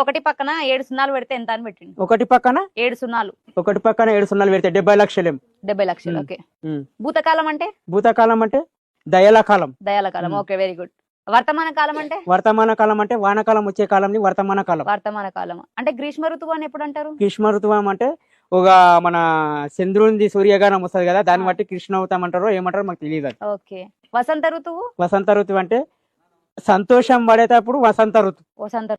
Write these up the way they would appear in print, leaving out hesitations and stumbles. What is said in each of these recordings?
ఒకటి పక్కన 7 సున్నాలు పెడితే ఎంత అని పెట్టిండు? ఒకటి పక్కన 7 సున్నాలు. ఒకటి పక్కన 7 సున్నాలు పెడితే 70 లక్షలేం. 70 లక్షలు. ఓకే. భూతకాలం అంటే? భూతకాలం అంటే దయల కాలం. దయాల కాలం. Okay, very good. వర్తమాన కాలం అంటే? వర్తమాన కాలం అంటే వానకాలం వచ్చే కాలంని వర్తమాన కాలం. వర్తమాన కాలం అంటే గ్రీష్మ ఋతువు అని ఎప్పుడు అంటారు? గ్రీష్మ ఋతువం అంటే ఒక మన చంద్రునిది సూర్యగానం వస్తుంది కదా, దాన్ని బట్టి కృష్ణవతం అంటారో ఏమంటారో మాకు తెలియదు. ఓకే. వసంత ఋతువు? వసంత ఋతువు అంటే సంతోషం పడేటప్పుడు వసంత ఋతువు. వసంత.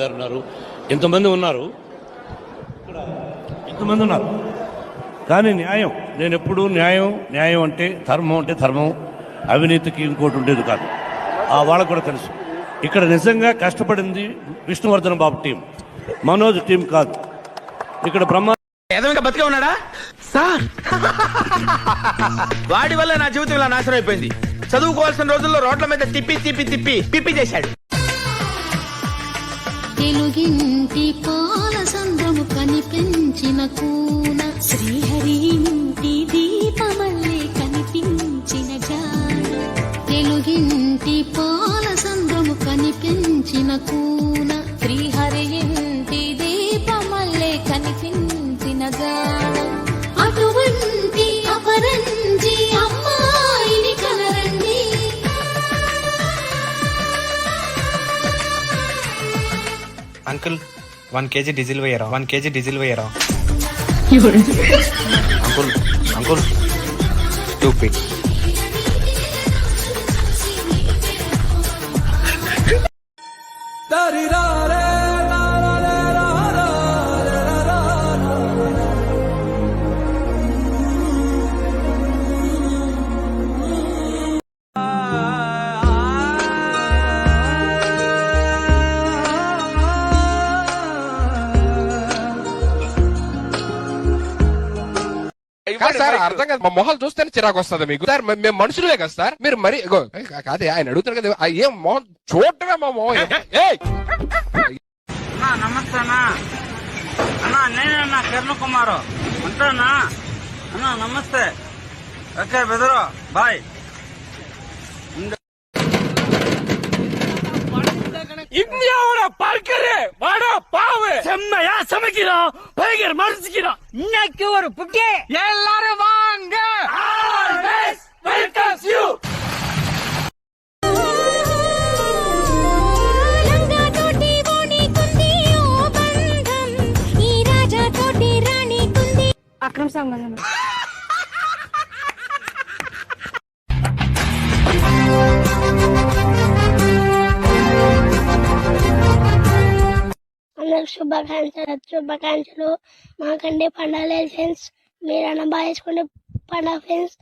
గారు ఉన్నారు, ఎంతమంది ఉన్నారు, ఎంతమంది ఉన్నారు, కానీ న్యాయం, నేను ఎప్పుడు న్యాయం అంటే ధర్మం, అవినీతికి ఇంకోటి ఉండేది కాదు. వాళ్ళకు కూడా తెలుసు. ఇక్కడ నిజంగా కష్టపడింది విష్ణువర్ధన్ బాబు టీం, మనోజ్ టీం కాదు. ఇక్కడ బతికే ఉన్నాడా సార్? వాడి వల్ల నా జీవితం ఇలా నాశనం అయిపోయింది. చదువుకోవాల్సిన రోజుల్లో రోడ్ల మీద తిప్పి చేశాడు. తెలుగింటి పాల సంద్రము కనిపించిన కూన, శ్రీహరి ఇంటి దీపమల్లే కనిపించిన జాన. తెలుగింటి పాల సంద్రము కనిపించిన కూన, శ్రీహరి ఇంటి దీపమల్లే కనిపించిన జాన. అటువంటి అపరంజి అమ్మాయిని కలరండి. అంకుల్ 1 kg డీజిల్ వేయరా? 1 kg డీజిల్ వేయరా? Uncle stupid. సార్ అర్థం కాదు, మా మొహాలు చూస్తేనే చిరాకు వస్తుంది మీకు. సార్ మేము మనుషులే కదా సార్, మీరు మరి కాదే ఆయన అడుగుతారు కదా, ఏం మొహం చూడటమే మా మొహం. నమస్తే అన్నా, నేనన్నా కిరణ్ కుమార్ ఉంటానా అన్నా? నమస్తే. ఓకే బెదరు, బాయ్. இந்தியாவோட பார்க்கறே வாடா பாவு செம்மையா சமைக்கிறோம், பயங்கர மரிச்சிக்கிறோம். இன்னைக்கு ஒரு புட்டி, எல்லாரும் வாங்க. Always welcomes you. లంగా తోటి ఓని కుంది ఓ బంధం, ఈ రాజా తోటి రాణి కుంది. అక్రమ సంబంధం. శుభాకాంక్షలు. మాకండి పండుగ ఫ్రెండ్స్, మీరన్నా బాగా చేసుకుంటే పండుగ ఫ్రెండ్స్.